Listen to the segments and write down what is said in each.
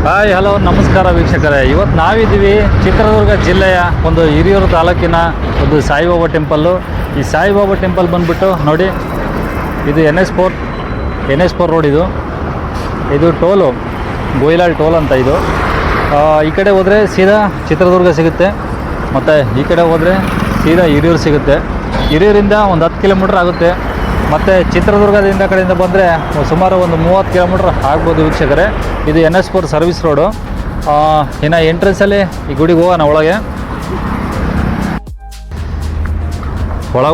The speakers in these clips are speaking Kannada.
ಹಾಯ್ ಹಲೋ ನಮಸ್ಕಾರ ವೀಕ್ಷಕರೇ. ಇವತ್ತು ನಾವಿದ್ದೀವಿ ಚಿತ್ರದುರ್ಗ ಜಿಲ್ಲೆಯ ಒಂದು ಹಿರಿಯೂರು ತಾಲೂಕಿನ ಒಂದು ಸಾಯಿಬಾಬಾ ಟೆಂಪಲ್ಲು. ಈ ಸಾಯಿಬಾಬಾ ಟೆಂಪಲ್ ಬಂದುಬಿಟ್ಟು ನೋಡಿ, ಇದು ಎನ್ ಎಸ್ 4 ರೋಡ್. ಇದು ಟೋಲು ಗೋಯಿಲಾಳ್ ಟೋಲ್ ಅಂತ. ಇದು ಈ ಕಡೆ ಹೋದರೆ ಸೀದಾ ಚಿತ್ರದುರ್ಗ ಸಿಗುತ್ತೆ, ಮತ್ತು ಈ ಕಡೆ ಹೋದರೆ ಸೀದಾ ಹಿರಿಯೂರು ಸಿಗುತ್ತೆ. ಹಿರಿಯೂರಿಂದ ಒಂದು 10 ಕಿಲೋಮೀಟ್ರ್ ಆಗುತ್ತೆ. ಮತ್ತು ಚಿತ್ರದುರ್ಗದಿಂದ ಕಡೆಯಿಂದ ಬಂದರೆ ಸುಮಾರು ಒಂದು 30 ಕಿಲೋಮೀಟ್ರ್ ಆಗ್ಬೋದು ವೀಕ್ಷಕರೇ. ಇದು NS4 ಸರ್ವಿಸ್ ರೋಡು. ಇನ್ನು ಎಂಟ್ರೆನ್ಸಲ್ಲಿ ಈ ಗುಡಿಗೆ ಹೋಗೋಣ. ಒಳಗೆ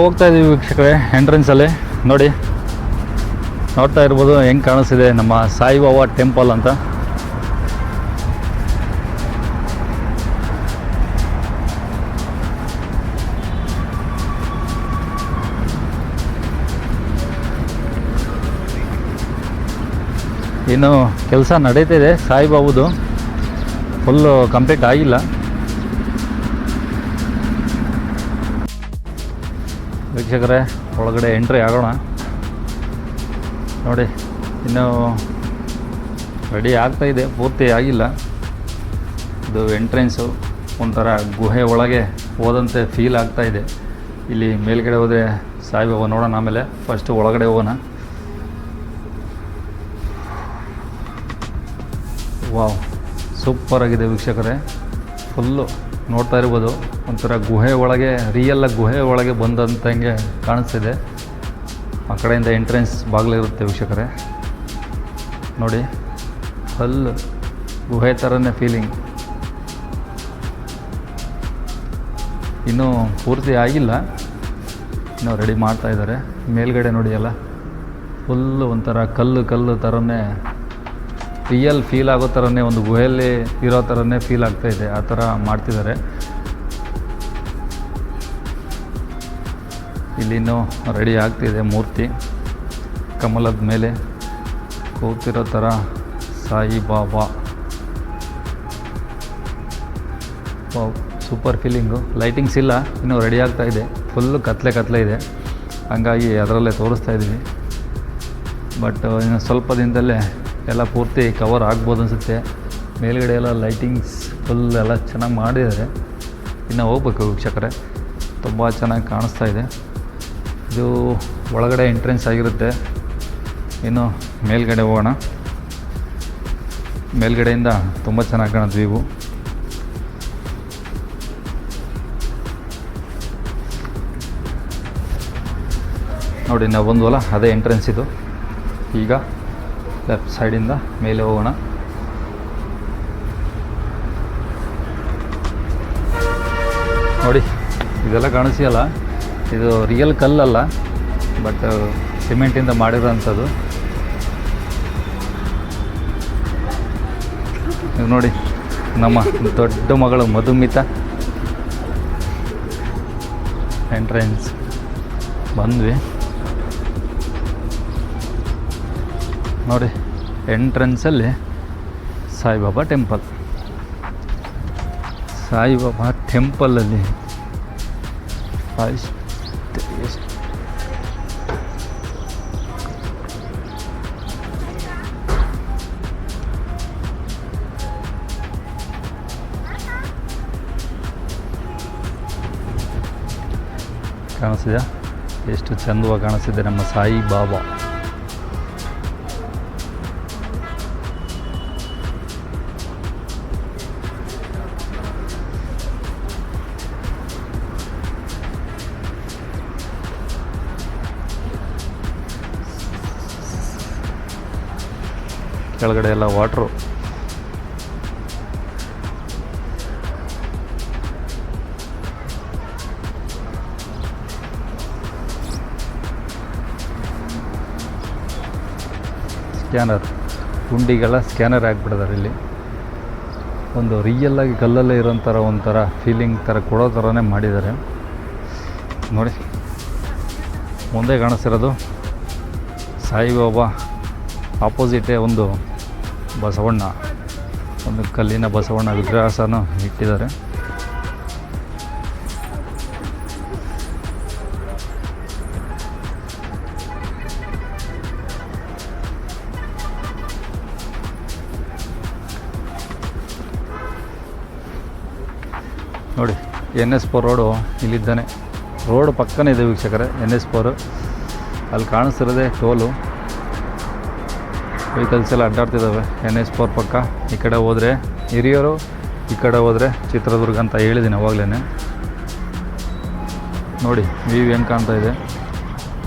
ಹೋಗ್ತಾ ಇದ್ದೀವಿ ವೀಕ್ಷಕರೇ. ಎಂಟ್ರೆನ್ಸಲ್ಲಿ ನೋಡಿ, ನೋಡ್ತಾ ಇರ್ಬೋದು ಹೆಂಗೆ ಕಾಣಿಸ್ತಿದೆ ನಮ್ಮ ಸಾಯಿಬಾಬಾ ಟೆಂಪಲ್ ಅಂತ. ಇನ್ನು ಕೆಲಸ ನಡೀತಿದೆ ಸಾಯಿಬಾಬುದು, ಫುಲ್ಲು ಕಂಪ್ಲೀಟ್ ಆಗಿಲ್ಲ. ವೀಕ್ಷಕರೇ, ಒಳಗಡೆ ಎಂಟ್ರಿ ಆಗೋಣ. ನೋಡಿ, ಇನ್ನೂ ರೆಡಿ ಆಗ್ತಾಯಿದೆ, ಪೂರ್ತಿ ಆಗಿಲ್ಲ. ಇದು ಎಂಟ್ರೆನ್ಸು ಒಂಥರ ಗುಹೆ ಒಳಗೆ ಹೋದಂತೆ ಫೀಲ್ ಆಗ್ತಾಯಿದೆ. ಇಲ್ಲಿ ಮೇಲ್ಗಡೆ ಹೋದರೆ ಸಾಯಿಬಾಬಾ ನೋಡೋಣ, ಆಮೇಲೆ ಫಸ್ಟು ಒಳಗಡೆ ಹೋಗೋಣ. ವಾವ್, ಸೂಪರಾಗಿದೆ ವೀಕ್ಷಕರೇ. ಫುಲ್ಲು ನೋಡ್ತಾ ಇರ್ಬೋದು, ಒಂಥರ ಗುಹೆ ಒಳಗೆ, ರಿಯಲ್ಲಾಗಿ ಗುಹೆ ಒಳಗೆ ಬಂದಂತಂಗೆ ಕಾಣಿಸ್ತಿದೆ. ಆ ಕಡೆಯಿಂದ ಎಂಟ್ರೆನ್ಸ್ ಬಾಗಿಲಿರುತ್ತೆ ವೀಕ್ಷಕರೇ. ನೋಡಿ, ಫುಲ್ ಗುಹೆ ಥರನೇ ಫೀಲಿಂಗ್. ಇನ್ನೂ ಪೂರ್ತಿ ಆಗಿಲ್ಲ, ಇನ್ನೂ ರೆಡಿ ಮಾಡ್ತಾಯಿದ್ದಾರೆ. ಮೇಲ್ಗಡೆ ನೋಡಿ, ಎಲ್ಲ ಫುಲ್ಲು ಒಂಥರ ಕಲ್ಲು ಥರನೇ, ರಿಯಲ್ ಫೀಲ್ ಆಗೋ ಥರನೇ, ಒಂದು ಗುಹೆಯಲ್ಲಿ ಇರೋ ಥರನೇ ಫೀಲ್ ಆಗ್ತಾಯಿದೆ. ಆ ಥರ ಮಾಡ್ತಿದ್ದಾರೆ. ಇಲ್ಲಿನ್ನೂ ರೆಡಿ ಆಗ್ತಿದೆ ಮೂರ್ತಿ. ಕಮಲದ ಮೇಲೆ ಕೂತಿರೋ ಥರ ಸಾಯಿಬಾಬಾ. Super feeling. ಲೈಟಿಂಗ್ಸ್ ಇಲ್ಲ, ಇನ್ನೂ ರೆಡಿ ಆಗ್ತಾಯಿದೆ. ಫುಲ್ಲು ಕತ್ಲೆ ಇದೆ, ಹಂಗಾಗಿ ಅದರಲ್ಲೇ ತೋರಿಸ್ತಾ ಇದ್ದೀವಿ. ಬಟ್ ಇನ್ನು ಸ್ವಲ್ಪ ದಿನದಲ್ಲೇ ಎಲ್ಲ ಪೂರ್ತಿ ಕವರ್ ಆಗ್ಬೋದು ಅನಿಸುತ್ತೆ. ಮೇಲ್ಗಡೆ ಎಲ್ಲ ಲೈಟಿಂಗ್ಸ್ ಫುಲ್ ಎಲ್ಲ ಚೆನ್ನಾಗಿ ಮಾಡಿದ್ದಾರೆ. ಇನ್ನು ಹೋಗ್ಬೇಕು ವೀಕ್ಷಕರೇ, ತುಂಬ ಚೆನ್ನಾಗಿ ಕಾಣಿಸ್ತಾ ಇದೆ. ಇದು ಒಳಗಡೆ ಎಂಟ್ರೆನ್ಸ್ ಆಗಿರುತ್ತೆ. ಇನ್ನು ಮೇಲ್ಗಡೆ ಹೋಗೋಣ. ಮೇಲ್ಗಡೆಯಿಂದ ತುಂಬ ಚೆನ್ನಾಗಿ ಕಾಣುತ್ತೆ ವ್ಯೂ. ನೋಡಿ, ನಾವು ಬಂದ್ವಲ್ಲ, ಅದೇ ಎಂಟ್ರೆನ್ಸ್ ಇದು. ಈಗ ಲೆಫ್ಟ್ ಸೈಡಿಂದ ಮೇಲೆ ಹೋಗೋಣ. ನೋಡಿ, ಇದೆಲ್ಲ ಕಾಣಿಸಿಯಲ್ಲ, ಇದು ರಿಯಲ್ ಕಲ್ಲಲ್ಲ, ಬಟ್ ಸಿಮೆಂಟಿಂದ ಮಾಡಿರೋಂಥದ್ದು. ಇದು ನೋಡಿ, ನಮ್ಮ ದೊಡ್ಡ ಮಗಳು ಮಧುಮಿತಾ. ಎಂಟ್ರೆನ್ಸ್ ಬಂದ್ವಿ ನೋಡಿ. ಎಂಟ್ರೆನ್ಸಲ್ಲಿ ಸಾಯಿಬಾಬಾ ಟೆಂಪಲ್. ಸಾಯಿಬಾಬಾ ಟೆಂಪಲಲ್ಲಿ ಕಾಣಿಸ್ತಿದೆಯಾ? ಎಷ್ಟು ಚಂದವಾಗಿ ಕಾಣಿಸ್ತಿದೆ ನಮ್ಮ ಸಾಯಿಬಾಬಾ. ಕೆಳಗಡೆ ಎಲ್ಲ ವಾಟ್ರು. ಸ್ಕ್ಯಾನರ್, ಗುಂಡಿಗೆಲ್ಲ ಸ್ಕ್ಯಾನರ್ ಹಾಕ್ಬಿಟ್ಟಿದ್ದಾರೆ. ಇಲ್ಲಿ ಒಂದು ರಿಯಲ್ಲಾಗಿ ಕಲ್ಲಲ್ಲೇ ಇರೋಂಥರ ಒಂಥರ ಫೀಲಿಂಗ್ ಥರ ಕೊಡೋ ಥರನೇ ಮಾಡಿದ್ದಾರೆ. ನೋಡಿ, ಮುಂದೆ ಕಾಣಿಸ್ತಿರೋದು ಸಾಯಿಬಾಬಾ. ಆಪೋಸಿಟೇ ಒಂದು ಬಸವಣ್ಣ, ಒಂದು ಕಲ್ಲಿನ ಬಸವಣ್ಣ ವಿಗ್ರಹ ಸಹ ಇಟ್ಟಿದ್ದಾರೆ. ನೋಡಿ NS4 ರೋಡು ಇಲ್ಲಿದ್ದಾನೆ. ರೋಡ್ ಪಕ್ಕನೇ ಇದೆ ವೀಕ್ಷಕರೇ NS4. ಅಲ್ಲಿ ಕಾಣಿಸ್ತಿರೋದೆ ಟೋಲು. ವೆಹಿಕಲ್ಸ್ ಎಲ್ಲ ಅಡ್ಡಾಡ್ತಿದ್ದಾವೆ NS4 ಪಕ್ಕ. ಈ ಕಡೆ ಹೋದರೆ ಹಿರಿಯೂರು, ಈ ಕಡೆ ಹೋದರೆ ಚಿತ್ರದುರ್ಗ ಅಂತ ಹೇಳಿದ್ದೀನಿ ಅವಾಗಲೇ. ನೋಡಿ ವ್ಯೂ ಹೆಂಗೆ ಕಾಣ್ತಾ ಇದೆ.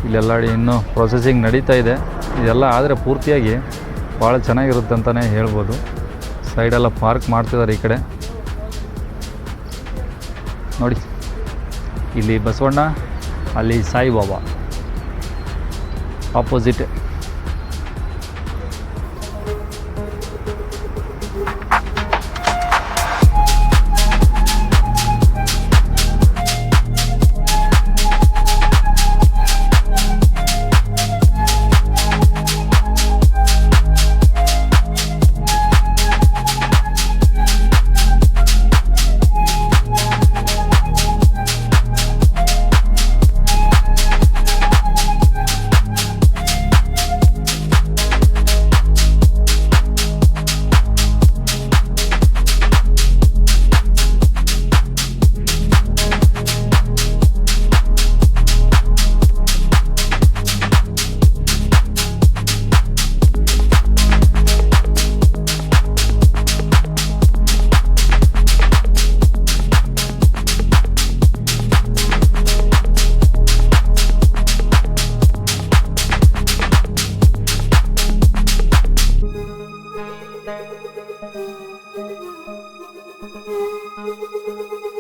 ಇಲ್ಲೆಲ್ಲ ಇನ್ನೂ ಪ್ರೊಸೆಸಿಂಗ್ ನಡೀತಾ ಇದೆ. ಇದೆಲ್ಲ ಆದರೆ ಪೂರ್ತಿಯಾಗಿ ಭಾಳ ಚೆನ್ನಾಗಿರುತ್ತೆ ಅಂತಲೇ ಹೇಳ್ಬೋದು. ಸೈಡೆಲ್ಲ ಪಾರ್ಕ್ ಮಾಡ್ತಿದ್ದಾರೆ ಈ ಕಡೆ. ನೋಡಿ ಇಲ್ಲಿ ಬಸವಣ್ಣ, ಅಲ್ಲಿ ಸಾಯಿಬಾಬಾ ಆಪೋಸಿಟ್. Thank you.